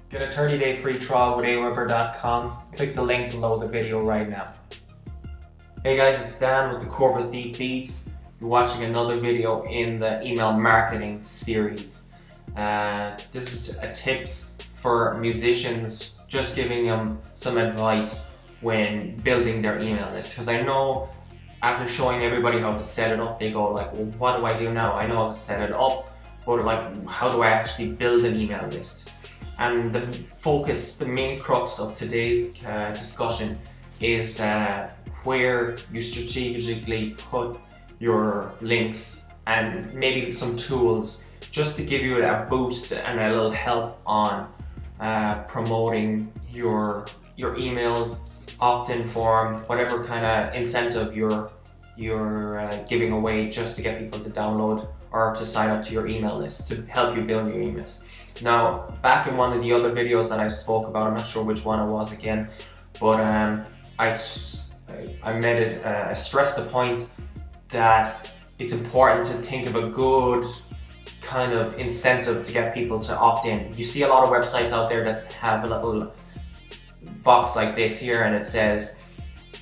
Get a 30-day free trial with aweber.com. Click the link below the video right now. Hey guys, it's Dan with the Corporate Thief Beats. You're watching another video in the email marketing series. This is a tips for musicians, just giving them some advice when building their email list. Because I know after showing everybody how to set it up, they go like, well, what do I do now? I know how to set it up, but like, how do I actually build an email list? And the focus, the main crux of today's discussion is where you strategically put your links and maybe some tools just to give you a boost and a little help on promoting your email opt-in form, whatever kind of incentive you're giving away just to get people to download or to sign up to your email list to help you build your email list. Now, back in one of the other videos that I spoke about, I'm not sure which one it was again, but I stressed the point that it's important to think of a good kind of incentive to get people to opt in. You see a lot of websites out there that have a little box like this here and it says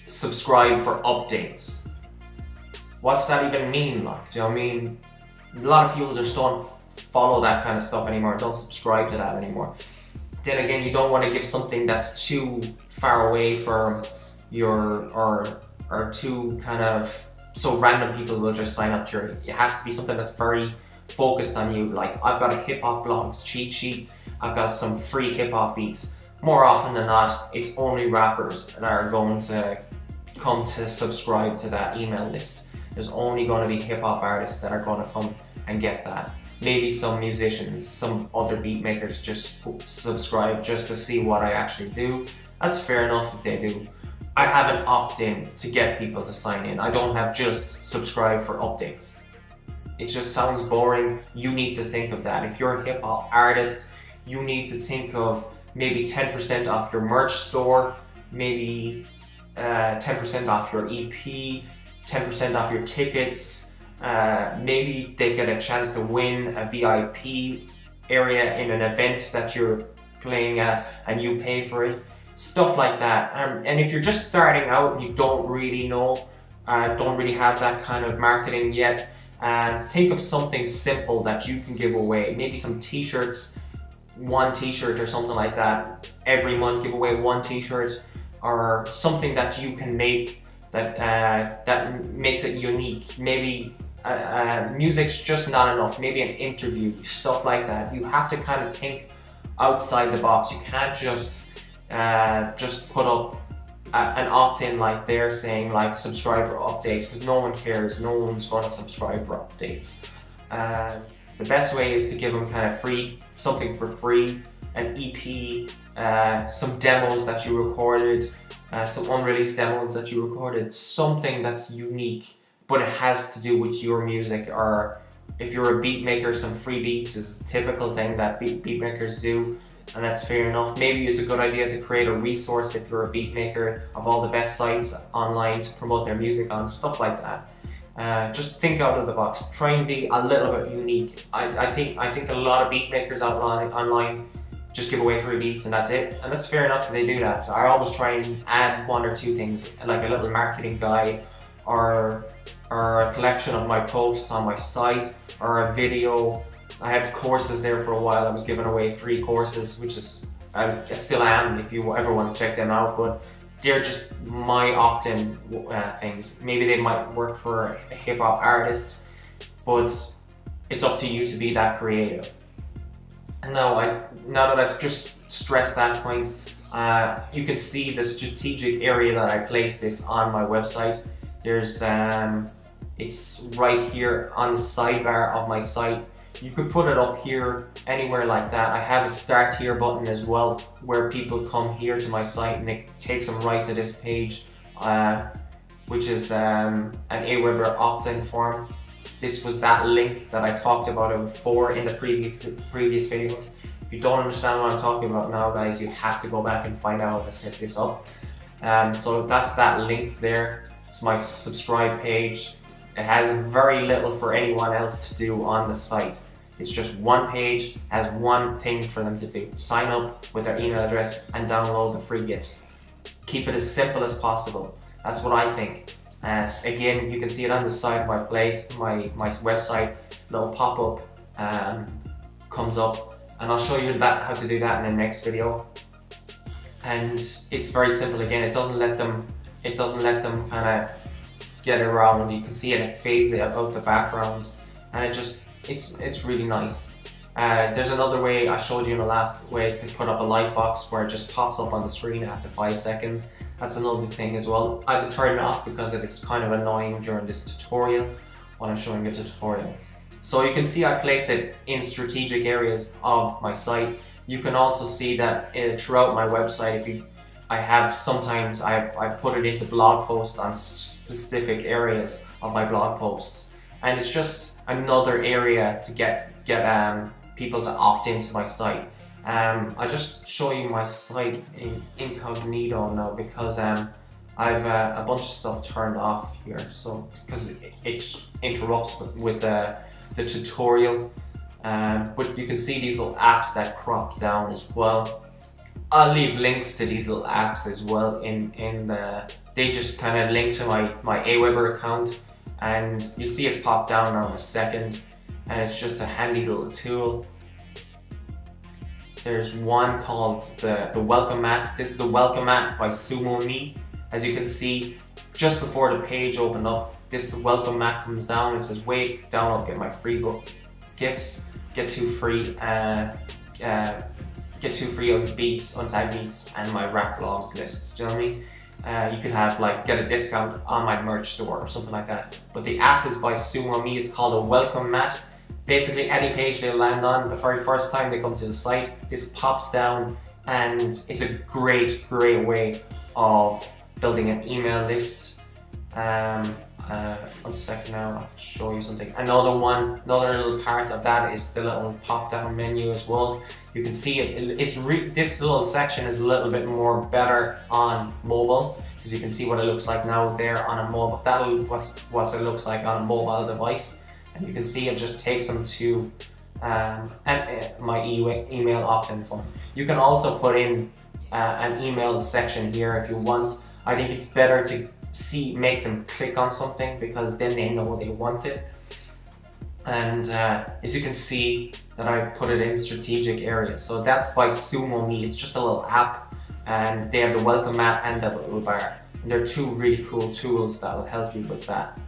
subscribe for updates. What's that even mean? Like, do you know what I mean? A lot of people just don't follow that kind of stuff anymore, don't subscribe to that anymore. Then again, you don't want to give something that's too far away from your, or too kind of, so random people will just sign up to your, it has to be something that's very focused on you. Like, I've got a hip hop blogs cheat sheet, I've got some free hip hop beats. More often than not, it's only rappers that are going to come to subscribe to that email list. There's only going to be hip hop artists that are going to come and get that. Maybe some musicians, some other beat makers just subscribe just to see what I actually do. That's fair enough if they do. I have an opt-in to get people to sign in. I don't have just subscribe for updates. It just sounds boring. You need to think of that. If you're a hip hop artist, you need to think of maybe 10% off your merch store, maybe 10% off your EP, 10% off your tickets. Maybe they get a chance to win a VIP area in an event that you're playing at and you pay for it. Stuff like that. And if you're just starting out and you don't really know, don't really have that kind of marketing yet, think of something simple that you can give away. Maybe some t-shirts, one t-shirt or something like that. Every month give away one t-shirt, or something that you can make that makes it unique. Maybe music's just not enough. Maybe an interview, stuff like that. You have to kind of think outside the box. You can't just put up an opt-in like they're saying, like subscribe for updates, because no one cares. No one's going to subscribe for updates. The best way is to give them kind of free, something for free, an EP, some demos that you recorded, some unreleased demos that you recorded, something that's unique, but it has to do with your music. Or if you're a beat maker, some free beats is a typical thing that beat makers do, and that's fair enough. Maybe it's a good idea to create a resource if you're a beat maker of all the best sites online to promote their music on, stuff like that. Just think out of the box. Try and be a little bit unique. I think a lot of beat makers online just give away free beats and that's it. And that's fair enough if they do that. I always try and add one or two things, like a little marketing guide, or a collection of my posts on my site, or a video. I had courses there for a while. I was giving away free courses, which is, I still am if you ever want to check them out, but they're just my opt-in things. Maybe they might work for a hip hop artist, but it's up to you to be that creative. And now that I've just stressed that point, you can see the strategic area that I placed this on my website. There's it's right here on the sidebar of my site. You could put it up here, anywhere like that. I have a start here button as well, where people come here to my site and it takes them right to this page, which is an Aweber opt-in form. This was that link that I talked about before in the previous videos. If you don't understand what I'm talking about now, guys, you have to go back and find out how to set this up. So that's that link there. It's my subscribe page. It has very little for anyone else to do on the site. It's just one page, has one thing for them to do. Sign up with their email address and download the free gifts. Keep it as simple as possible. That's what I think. Again, you can see it on the side of my website. Little pop-up comes up, and I'll show you how to do that in the next video. And it's very simple. Again, it doesn't let them kind of get around. You can see it fades out the background, and it's really nice. There's another way I showed you in the last way to put up a light box where it just pops up on the screen after 5 seconds. That's another thing as well. I had to turn it off because it's kind of annoying during this tutorial when I'm showing you the tutorial. So you can see I placed it in strategic areas of my site. You can also see that throughout my website, I've put it into blog posts on specific areas of my blog posts, and it's just another area to get people to opt into my site. I just show you my site in incognito now because I've a bunch of stuff turned off here, so because it interrupts with the tutorial. But you can see these little apps that crop down as well. I'll leave links to these little apps as well they just kind of link to my Aweber account, and you'll see it pop down now in a second, and it's just a handy little tool. There's one called the Welcome Mat. This is the Welcome Mat by SumoMe. As you can see, just before the page opened up, the Welcome Mat comes down. It says, wait, download, get my free book gifts, get 2 free of beats, untagged beats, and my rap vlogs list. Do you know what I mean? You could have get a discount on my merch store or something like that. But the app is by SumoMe. It's called a Welcome Mat. Basically, any page they land on, the very first time they come to the site, this pops down, and it's a great way of building an email list. 1 second now, I'll show you something. Another little part of that is the little pop-down menu as well. You can see this little section is a little bit more better on mobile, because you can see what it looks like now there on a mobile. What it looks like on a mobile device, and you can see it just takes them to my email opt-in form. You can also put in an email section here if you want. I think it's better to make them click on something, because then they know they want it. And as you can see that I put it in strategic areas. So that's by SumoMe. It's just a little app, and they have the Welcome Mat and the little bar. And they're 2 really cool tools that will help you with that.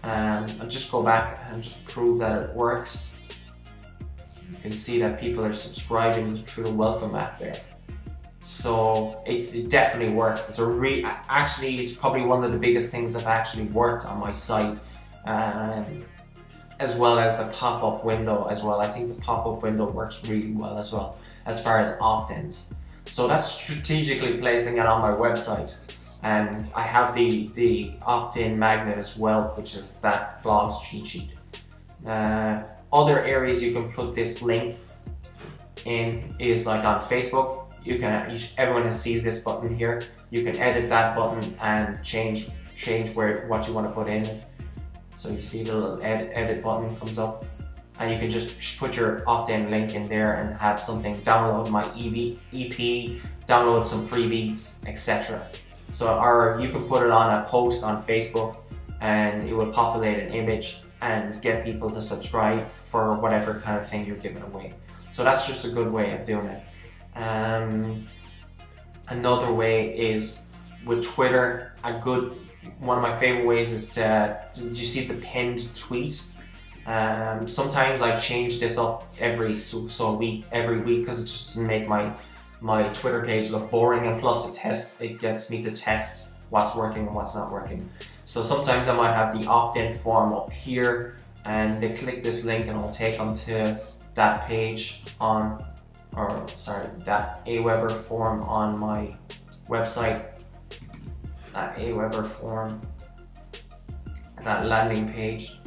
I'll just go back and just prove that it works. You can see that people are subscribing through the Welcome Mat there. So it definitely works. Actually, it's probably one of the biggest things that actually worked on my site, as well as the pop-up window as well. I think the pop-up window works really well as well as far as opt-ins. So that's strategically placing it on my website, and I have the opt-in magnet as well, which is that blog's cheat sheet. Other areas you can put this link in is on Facebook. Everyone sees this button here. You can edit that button and change what you want to put in. So you see the little edit button comes up, and you can just put your opt-in link in there and have something, download my EP, download some freebies, etc. Or you can put it on a post on Facebook, and it will populate an image and get people to subscribe for whatever kind of thing you're giving away. So that's just a good way of doing it. Another way is with Twitter. One of my favorite ways is did you see the pinned tweet? Sometimes I change this up every week because it just doesn't make my Twitter page look boring, and plus it gets me to test what's working and what's not working. So sometimes I might have the opt-in form up here, and they click this link and it'll take them to that page that Aweber form on my website. That Aweber form, that landing page,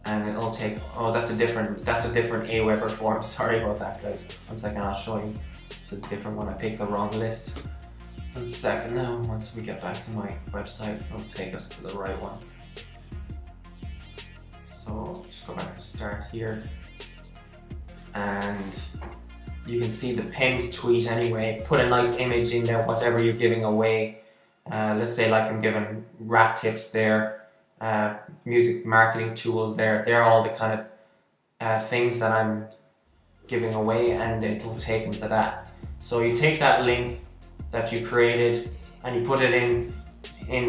and it'll take. Oh, that's a different Aweber form. Sorry about that, guys. 1 second, I'll show you. It's a different one. I picked the wrong list. 1 second now. Once we get back to my website, it'll take us to the right one. So just go back to start here, and you can see the pinned tweet anyway. Put a nice image in there, whatever you're giving away. Let's say like I'm giving rap tips there, music marketing tools there. They're all the kind of things that I'm giving away, and it will take them to that. So you take that link that you created and you put it in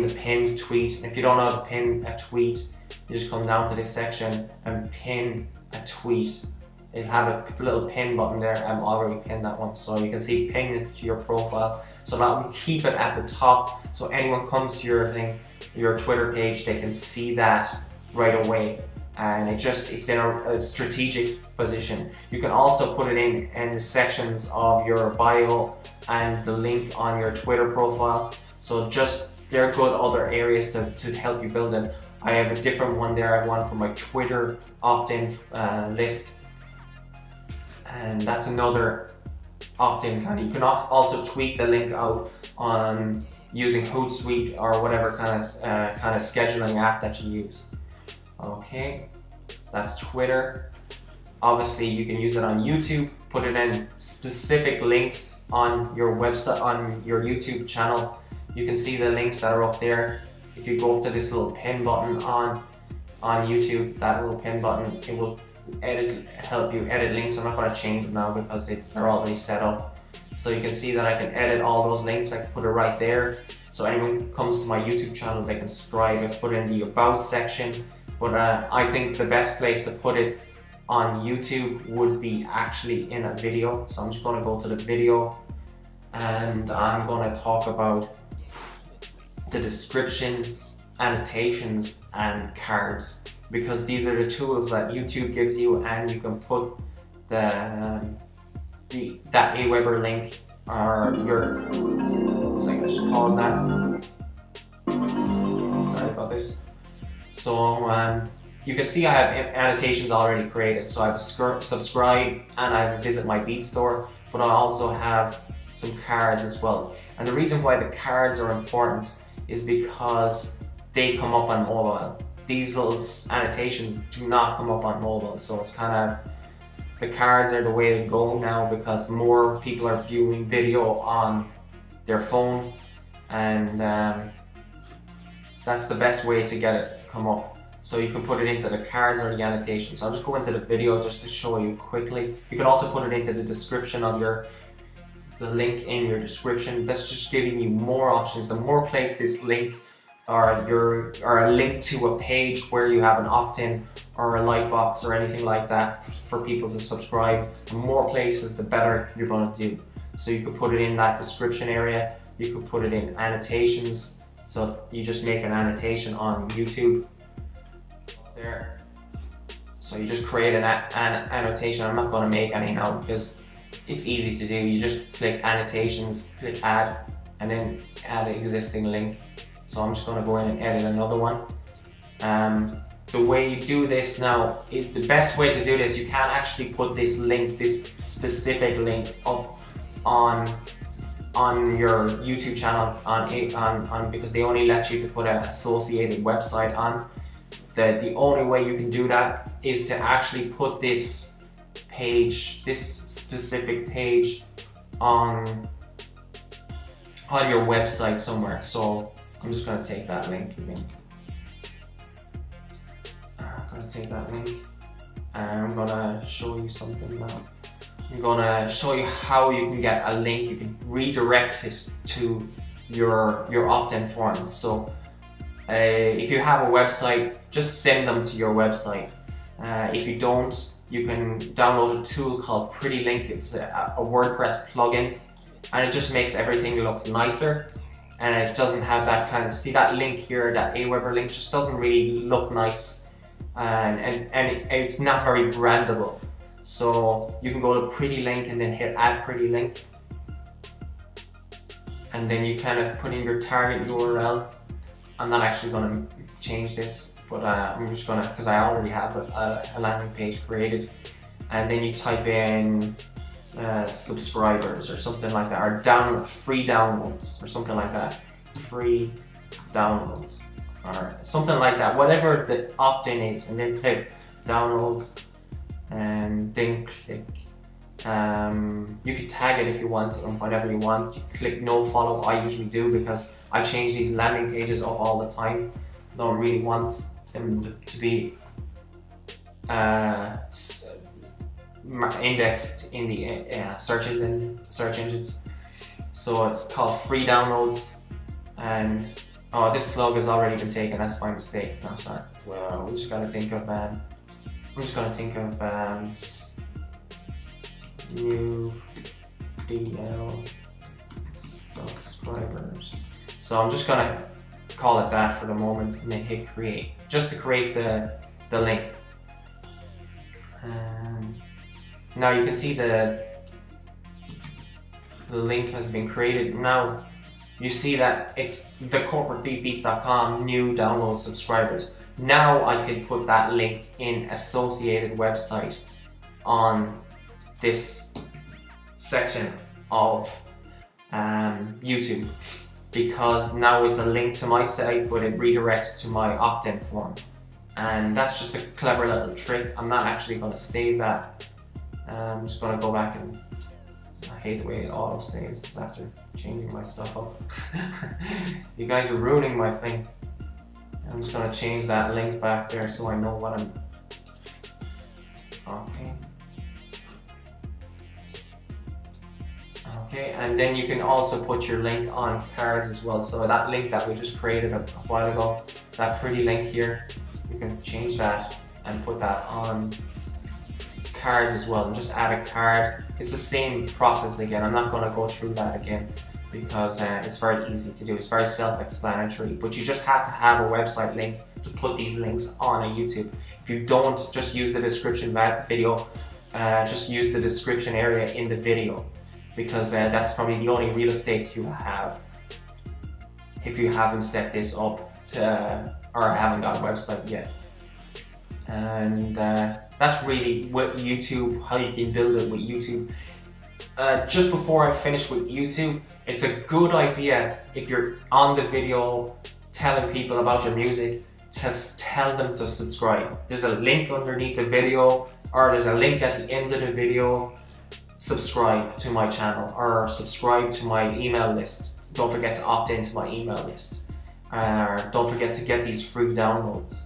the pinned tweet. And if you don't know how to pin a tweet, you just come down to this section and pin a tweet. It'll have a little pin button there. I've already pinned that one, so you can see pin it to your profile. So that will keep it at the top, so anyone comes to your thing, your Twitter page, they can see that right away, and it's in a strategic position. You can also put it in the sections of your bio and the link on your Twitter profile. So they're good other areas to help you build it. I have a different one there. I have one for my Twitter opt-in list. And that's another opt-in kind of. You can also tweak the link out on using Hootsuite or whatever kind of scheduling app that you use. Okay, that's Twitter. Obviously, you can use it on YouTube. Put it in specific links on your website, on your YouTube channel. You can see the links that are up there. If you go up to this little pin button on YouTube, that little pin button, it will help you edit links. I'm not going to change them now because they're already set up. So you can see that I can edit all those links. I can put it right there. So anyone comes to my YouTube channel, they can subscribe. I put it in the About section. But I think the best place to put it on YouTube would be actually in a video. So I'm just going to go to the video, and I'm going to talk about the description, annotations, and cards, because these are the tools that YouTube gives you, and you can put that Aweber link or your. So I can just pause that. Sorry about this. So you can see I have annotations already created. So I have subscribe and I have visit my Beat Store, but I also have some cards as well. And the reason why the cards are important is because they come up on mobile. These little annotations do not come up on mobile, so it's kind of, the cards are the way to go now, because more people are viewing video on their phone, and that's the best way to get it to come up. So you can put it into the cards or the annotations. So I'll just go into the video just to show you quickly. You can also put it into the description of the link in your description. That's just giving you more options. The more place this link or a link to a page where you have an opt-in or a like box or anything like that for people to subscribe, the more places, the better you're going to do. So you could put it in that description area. You could put it in annotations. So you just make an annotation on YouTube there. So you just create an annotation. I'm not going to make any now because it's easy to do. You just click annotations, click add, and then add an existing link. So I'm just going to go in and edit another one. The way you do this now, the best way to do this, you can't actually put this link, this specific link up on your YouTube channel on because they only let you to put an associated website on. The only way you can do that is to actually put this page, this specific page on your website somewhere. So I'm just going to take that link again. I'm going to take that link and I'm going to show you something now. I'm going to show you how you can get a link. You can redirect it to your opt-in form. So if you have a website, just send them to your website. If you don't, you can download a tool called Pretty Link. It's a WordPress plugin, and it just makes everything look nicer. And it doesn't have that kind of, see that link here, that Aweber link just doesn't really look nice, and it's not very brandable. So you can go to Pretty Link and then hit add Pretty Link, and then you kind of put in your target URL. I'm not actually going to change this, but I'm just going to, because I already have a landing page created, and then you type in subscribers or something like that, or free downloads or something like that, free downloads or something like that, whatever the opt-in is, and then click downloads, and then click. You could tag it if you want and whatever you want. You click no follow. I usually do because I change these landing pages up all the time. Don't really want them to be indexed in the search engines. So it's called free downloads, and oh, this slug has already been taken. That's my mistake. No, sorry. Well, we just gotta think of. I'm just gonna think of new DL subscribers. So I'm just gonna call it that for the moment, and then hit create, just to create the link. Now you can see the link has been created. Now you see that it's thecorporatethiefbeats.com new download subscribers. Now I can put that link in associated website on this section of YouTube, because now it's a link to my site, but it redirects to my opt-in form. And that's just a clever little trick. I'm not actually going to save that. I'm just going to go back, and I hate the way it auto saves. It's after changing my stuff up. You guys are ruining my thing. I'm just going to change that link back there so I know what I'm... Okay, and then you can also put your link on cards as well. So that link that we just created a while ago, that pretty link here, you can change that and put that on cards as well, and just add a card. It's the same process again. I'm not going to go through that again because it's very easy to do. It's very self-explanatory, but you just have to have a website link to put these links on a YouTube. If you don't, just use the description video. Just use the description area in the video, because that's probably the only real estate you have if you haven't set this up to, or haven't got a website yet. And that's really what YouTube, how you can build it with YouTube. Just before I finish with YouTube, it's a good idea if you're on the video telling people about your music, just tell them to subscribe. There's a link underneath the video, or there's a link at the end of the video. Subscribe to my channel, or subscribe to my email list. Don't forget to opt into my email list. Don't forget to get these free downloads.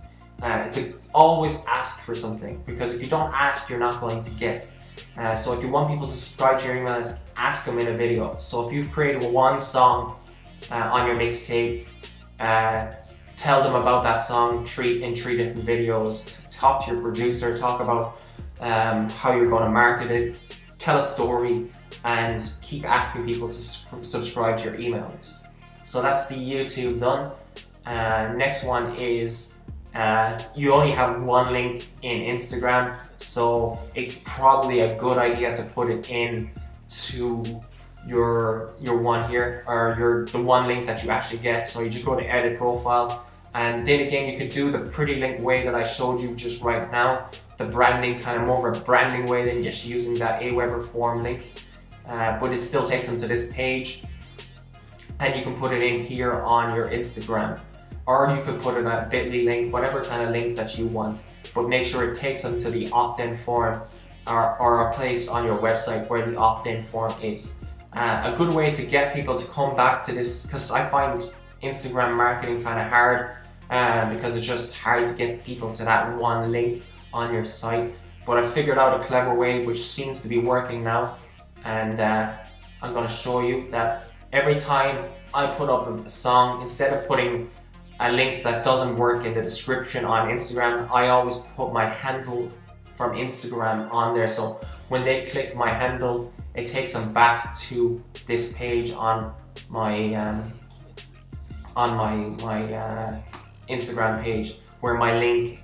Always ask for something, because if you don't ask, you're not going to get. So if you want people to subscribe to your email list, ask them in a video. So if you've created one song on your mixtape, tell them about that song in three different videos. Talk to your producer, talk about how you're going to market it, tell a story, and keep asking people to subscribe to your email list. So that's the YouTube done. Next one is you only have one link in Instagram, so it's probably a good idea to put it in to your one here, or the one link that you actually get. So you just go to edit profile, and then again you could do the pretty link way that I showed you just right now, the branding, kind of more of a branding way than just using that Aweber form link, but it still takes them to this page, and you can put it in here on your Instagram, or you could put it in a bit.ly link, whatever kind of link that you want, but make sure it takes them to the opt-in form, or a place on your website where the opt-in form is. A good way to get people to come back to this, because I find Instagram marketing kind of hard, because it's just hard to get people to that one link on your site, but I figured out a clever way which seems to be working now, and I'm going to show you that every time I put up a song, instead of putting a link that doesn't work in the description on Instagram, I always put my handle from Instagram on there, so when they click my handle, it takes them back to this page on my Instagram page, where my link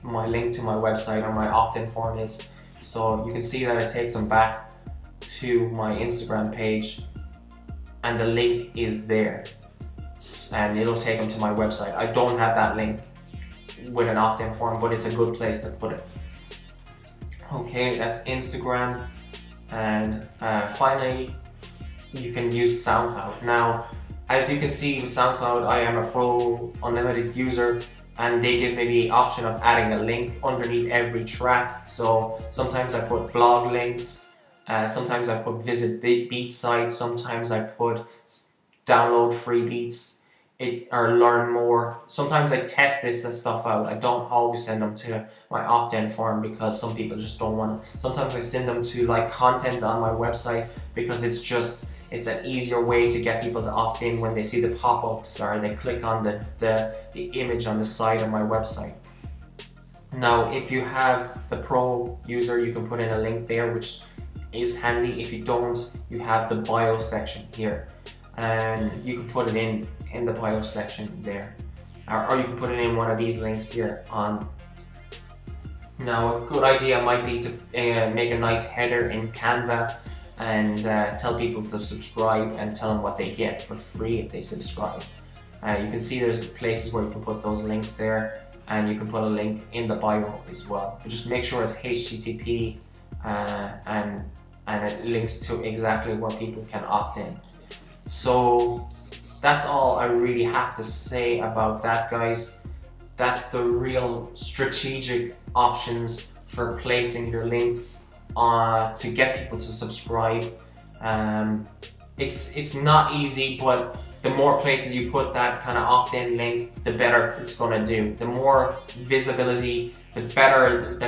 to my website or my opt-in form is. So you can see that it takes them back to my Instagram page, and the link is there, and it'll take them to my website. I don't have that link with an opt-in form, but it's a good place to put it. Okay, that's Instagram. And finally, you can use SoundCloud. Now, as you can see with SoundCloud, I am a pro unlimited user. and they give me the option of adding a link underneath every track. So sometimes I put blog links, sometimes I put visit beat site, sometimes I put download free beats, or learn more. Sometimes I test this and stuff out. I don't always send them to my opt-in form because some people just don't want to. Sometimes I send them to like content on my website because it's an easier way to get people to opt in when they see the pop-ups or they click on the image on the side of my website. Now, if you have the pro user, you can put in a link there, which is handy. If you don't, you have the bio section here, and you can put it in the bio section there, or you can put it in one of these links here on. Now, a good idea might be to make a nice header in Canva and tell people to subscribe and tell them what they get for free if they subscribe. You can see there's places where you can put those links there, and you can put a link in the bio as well. But just make sure it's HTTP and it links to exactly where people can opt in. So that's all I really have to say about that, guys. That's the real strategic options for placing your links to get people to subscribe. It's not easy, but the more places you put that kind of opt-in link, the better it's going to do. The more visibility, the better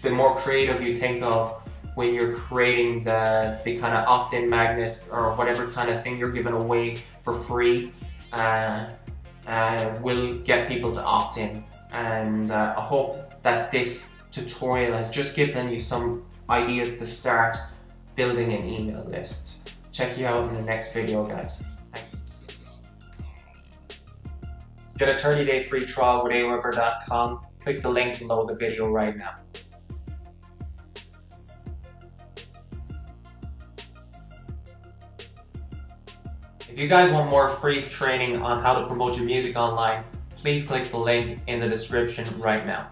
the more creative you think of when you're creating the kind of opt-in magnet or whatever kind of thing you're giving away for free, will get people to opt in. And I hope that this tutorial has just given you some ideas to start building an email list. Check you out in the next video, guys. Get a 30-day free trial with aweber.com. Click the link below the video right now. If you guys want more free training on how to promote your music online, please click the link in the description right now.